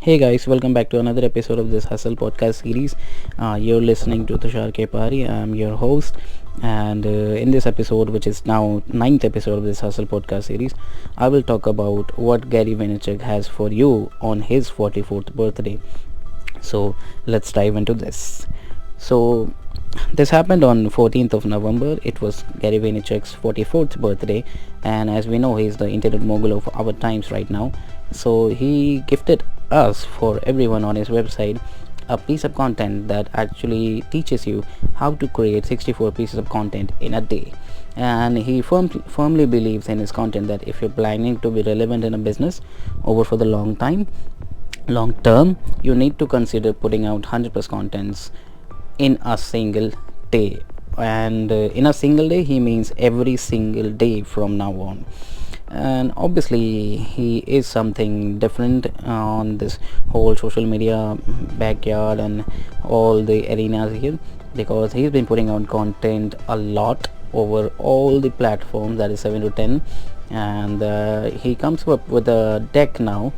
Hey guys, welcome back to another episode of this Hustle podcast series. You're listening to Tushar Pahari. I'm your host, and in this episode, which is now ninth episode of this Hustle podcast series, I will talk about what Gary Vaynerchuk has for you on his 44th birthday. So let's dive into this. So this happened on 14th of November. It was Gary Vaynerchuk's 44th birthday, and as we know, he's the internet mogul of our times right now. So he gifted us, for everyone on his website, a piece of content that actually teaches you how to create 64 pieces of content in a day. And he firmly believes in his content that if you're planning to be relevant in a business over for the long term, you need to consider putting out 100 plus contents in a single day. And in a single day, he means every single day from now on. And obviously he is something different on this whole social media backyard and all the arenas here, because he's been putting out content a lot over all the platforms, that is 7 to 10, and he comes up with a deck now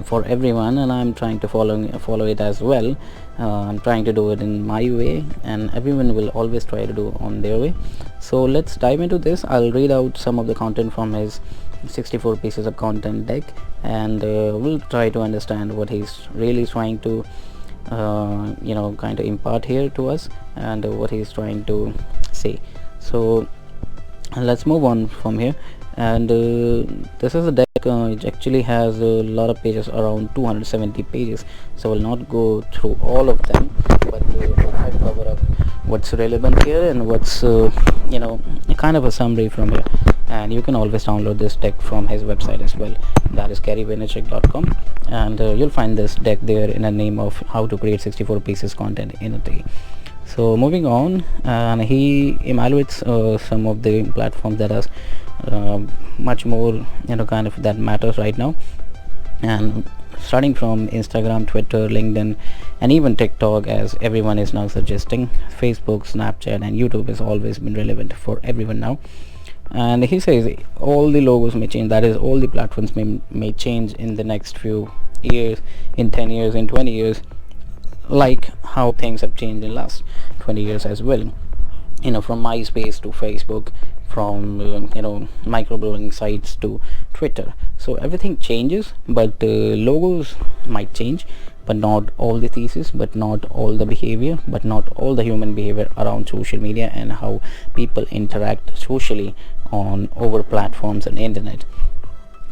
for everyone, and I'm trying to follow it as well. I'm trying to do it in my way, and everyone will always try to do on their way. So let's dive into this. I'll read out some of the content from his 64 pieces of content deck, and we'll try to understand what he's really trying to kind of impart here to us, and what he's trying to say. So let's move on from here. And this is a deck. It actually has a lot of pages, around 270 pages, so I'll not go through all of them, but I'll try to cover up what's relevant here and what's kind of a summary from here. And you can always download this deck from his website as well, that is garyvaynerchuk.com, and you'll find this deck there in the name of how to create 64 pieces content in a day. So moving on, and he evaluates some of the platforms that are much more kind of that matters right now, and starting from Instagram, Twitter, LinkedIn, and even TikTok, as everyone is now suggesting. Facebook, Snapchat, and YouTube has always been relevant for everyone now. And he says all the logos may change, that is all the platforms may change in the next few years, in 10 years, in 20 years, like how things have changed in last 20 years as well. From MySpace to Facebook, from microblogging sites to Twitter. So everything changes, but logos might change, but not all the thesis, but not all the behavior, but not all the human behavior around social media and how people interact socially on over platforms and internet.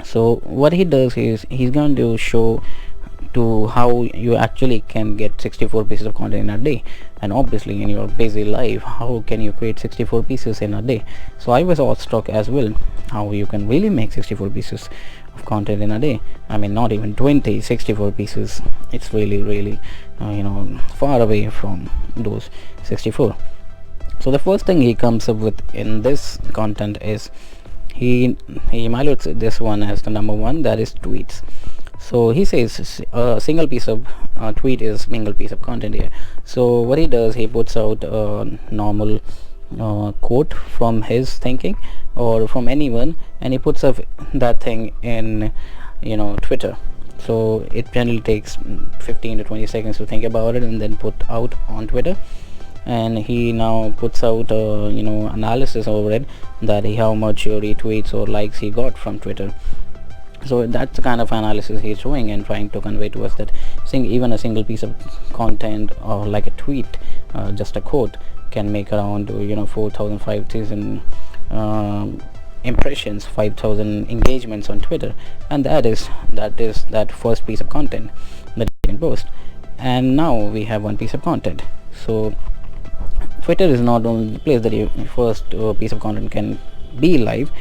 So what he does is he's going to show to how you actually can get 64 pieces of content in a day. And obviously in your busy life, how can you create 64 pieces in a day? So I was awestruck as well how you can really make 64 pieces of content in a day. I mean, not even 20, 64 pieces. It's really far away from those 64. So the first thing he comes up with in this content is he evaluates this one as the number one, that is tweets. So he says a single piece of tweet is single piece of content here. So what he does, he puts out a normal quote from his thinking or from anyone, and he puts up that thing in Twitter. So it generally takes 15 to 20 seconds to think about it and then put out on Twitter. And he now puts out analysis over it, that how much retweets or likes he got from Twitter. So that's the kind of analysis he's showing and trying to convey to us, that even a single piece of content, or like a tweet, just a quote, can make around 4,000, 5,000 impressions, 5,000 engagements on Twitter, and that is that first piece of content that you can post. And now we have one piece of content. So Twitter is not only the place that your first piece of content can be live.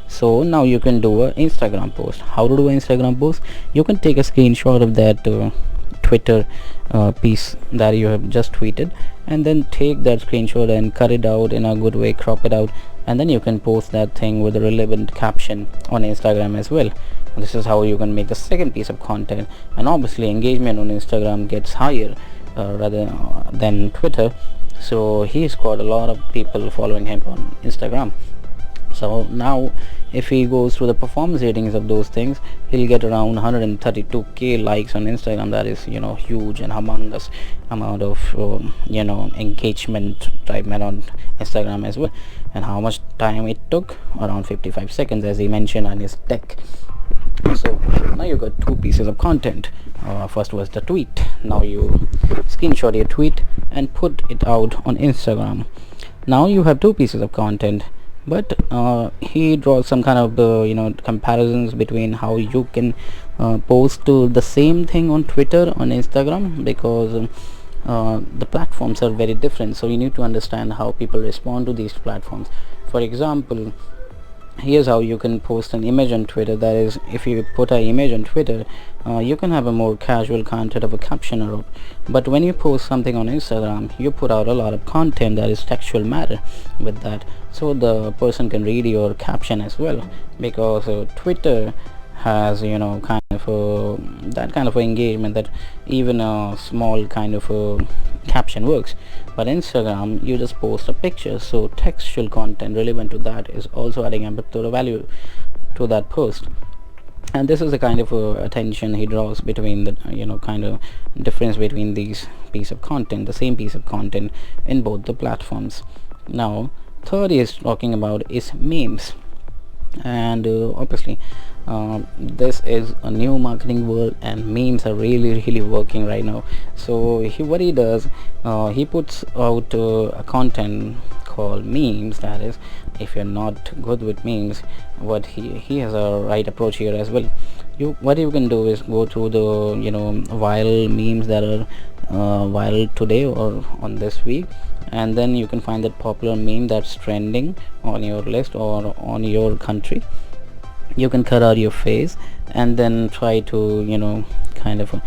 So now you can do an Instagram post. How to do an Instagram post? You can take a screenshot of that Twitter piece that you have just tweeted, and then take that screenshot and cut it out in a good way, crop it out, and then you can post that thing with a relevant caption on Instagram as well. This is how you can make the second piece of content. And obviously engagement on Instagram gets higher rather than Twitter, so he's got a lot of people following him on Instagram. So now if he goes through the performance ratings of those things, he'll get around 132k likes on Instagram. That is, huge and humongous amount of engagement type man on Instagram as well. And how much time it took? Around 55 seconds, as he mentioned on his deck. So now you got two pieces of content. First was the tweet. Now you screenshot your tweet and put it out on Instagram. Now you have two pieces of content. But he draws some kind of comparisons between how you can post the same thing on Twitter, on Instagram, because the platforms are very different. So you need to understand how people respond to these platforms. For example, here's how you can post an image on Twitter. That is, if you put an image on Twitter, you can have a more casual content of a caption or up. But when you post something on Instagram, you put out a lot of content that is textual matter with that, so the person can read your caption as well. Because Twitter has that kind of engagement that even a small kind of caption works. But Instagram, you just post a picture, so textual content relevant to that is also adding a bit to the value to that post. And this is the kind of attention he draws between the kind of difference between these piece of content, the same piece of content in both the platforms. Now third is talking about is memes. And obviously this is a new marketing world, and memes are really working right now. So what he does, he puts out a content called memes. That is, if you're not good with memes, what he has a right approach here as well. What you can do is go through the viral memes that are viral today or on this week, and then you can find that popular meme that's trending on your list or on your country. You can cut out your face and then try to kind of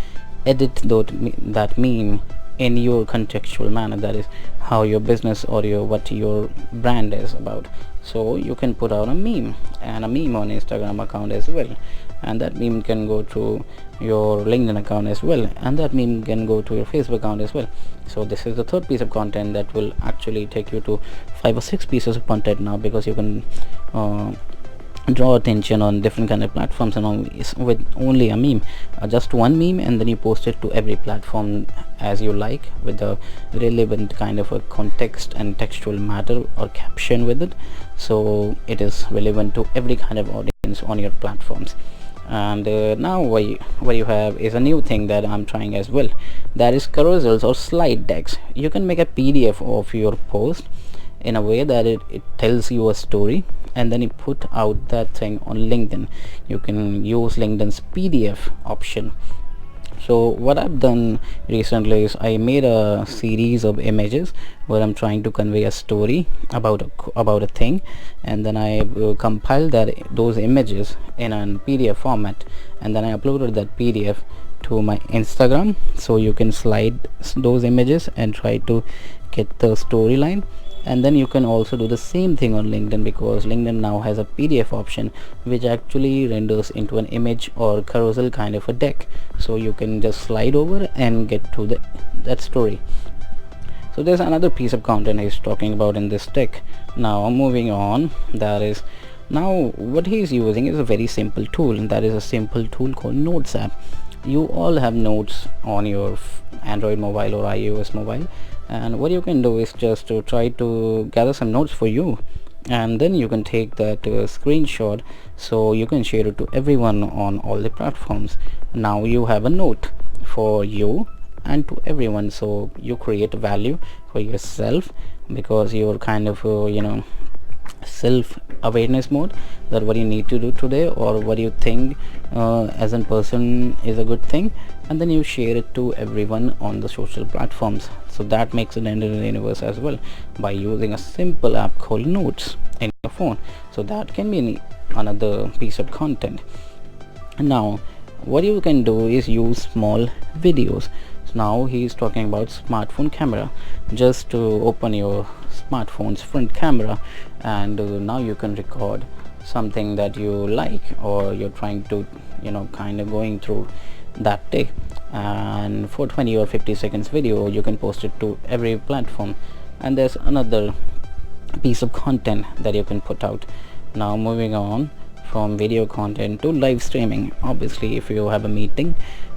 edit that meme in your contextual manner. That is how your business or what your brand is about. So you can put out a meme on Instagram account as well, and that meme can go to your LinkedIn account as well, and that meme can go to your Facebook account as well. So this is the third piece of content that will actually take you to 5 or 6 pieces of content now, because you can draw attention on different kind of platforms and all with only a meme, just one meme, and then you post it to every platform as you like, with a relevant kind of a context and textual matter or caption with it, so it is relevant to every kind of audience on your platforms. And now what you have is a new thing that I'm trying as well. That is carousels or slide decks. You can make a PDF of your post in a way that it tells you a story, and then you put out that thing on LinkedIn. You can use LinkedIn's PDF option. So what I've done recently is I made a series of images where I'm trying to convey a story about a thing, and then I compiled those images in a PDF format, and then I uploaded that PDF to my Instagram. So you can slide those images and try to get the storyline. And then you can also do the same thing on LinkedIn, because LinkedIn now has a PDF option which actually renders into an image or carousel kind of a deck. So you can just slide over and get to that story. So there's another piece of content he's talking about in this deck. Now moving on, that is, now what he's using is a very simple tool, and that is a simple tool called Notes app. You all have Notes on your Android mobile or iOS mobile, and what you can do is just to try to gather some notes for you, and then you can take that screenshot, so you can share it to everyone on all the platforms. Now you have a note for you and to everyone, so you create value for yourself, because you're kind of self awareness mode, that what you need to do today or what you think as a person is a good thing, and then you share it to everyone on the social platforms. So that makes it enter the universe as well by using a simple app called Notes in your phone. So that can be another piece of content. Now what you can do is use small videos. So now he is talking about smartphone camera. Just to open your smartphone's front camera, and now you can record something that you like, or you're trying to kind of going through that day, and for 20 or 50 seconds video you can post it to every platform. And there's another piece of content that you can put out. Now moving on from video content to live streaming. Obviously, if you have a meeting,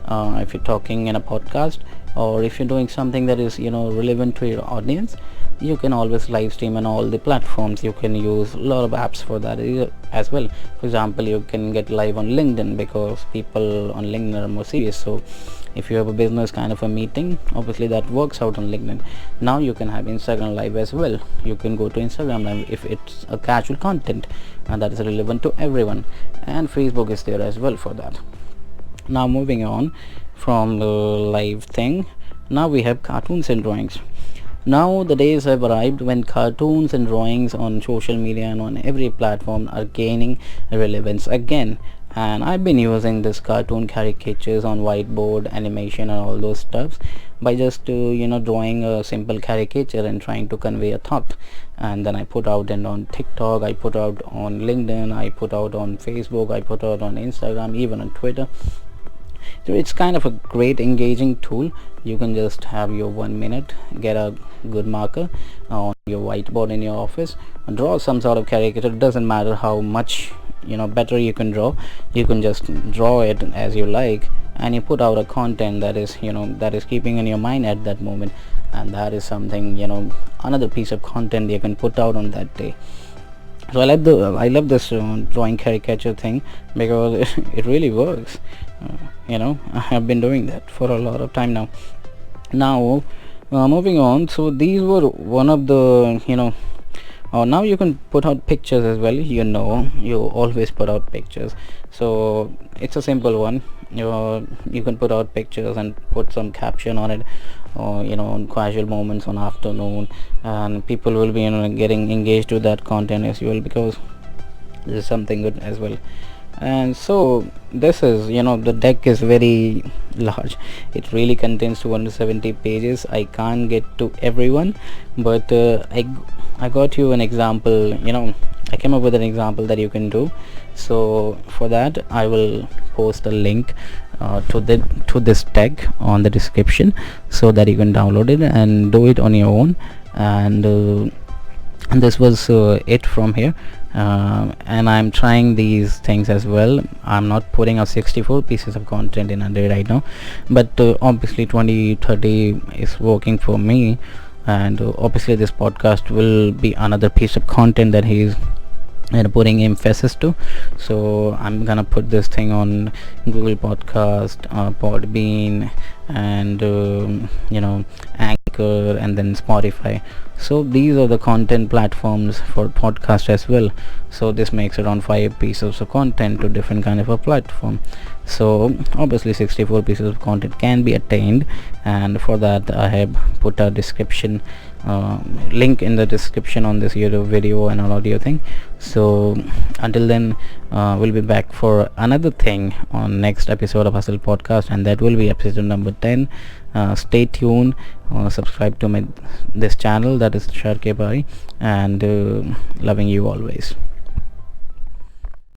if you're talking in a podcast, or if you're doing something that is relevant to your audience, you can always live stream on all the platforms. You can use a lot of apps for that as well. For example, you can get live on LinkedIn, because people on LinkedIn are more serious. So if you have a business kind of a meeting, obviously that works out on LinkedIn. Now you can have Instagram live as well. You can go to Instagram live if it's a casual content and that is relevant to everyone, and Facebook is there as well for that. Now moving on from the live thing, now we have cartoons and drawings. Now the days have arrived when cartoons and drawings on social media and on every platform are gaining relevance again. And I've been using this cartoon caricatures on whiteboard, animation and all those stuffs by just drawing a simple caricature and trying to convey a thought. And then I put out and on TikTok, I put out on LinkedIn, I put out on Facebook, I put out on Instagram, even on Twitter. So it's kind of a great engaging tool. You can just have your 1 minute, get a good marker on your whiteboard in your office, draw some sort of caricature. It doesn't matter how much better you can draw. You can just draw it as you like, and you put out a content that is that is keeping in your mind at that moment, and that is something another piece of content you can put out on that day. So I love this drawing caricature thing, because it really works. I have been doing that for a lot of time now. Moving on, so these were one of the now you can put out pictures as well. You always put out pictures, so it's a simple one. You can put out pictures and put some caption on it, or on casual moments on afternoon, and people will be getting engaged with that content as well, because this is something good as well. And so this is the deck is very large. It really contains 270 pages. I can't get to everyone, but I got you an example. I came up with an example that you can do. So for that, I will post a link to this deck on the description, so that you can download it and do it on your own. And this was it from here. And I'm trying these things as well. I'm not putting out 64 pieces of content in a day right now, but obviously 20-30 is working for me. And obviously this podcast will be another piece of content that he's putting emphasis to. So I'm gonna put this thing on Google Podcast, Podbean, and Anchor, and then Spotify. So these are the content platforms for podcast as well. So this makes around 5 pieces of content to different kind of a platform. So obviously 64 pieces of content can be attained, and for that I have put a description link in the description on this YouTube video and an audio thing. So until then, we'll be back for another thing on next episode of Hustle Podcast, and that will be episode number 10. Stay tuned, subscribe to this channel, that is Tushar Pahari, and loving you always.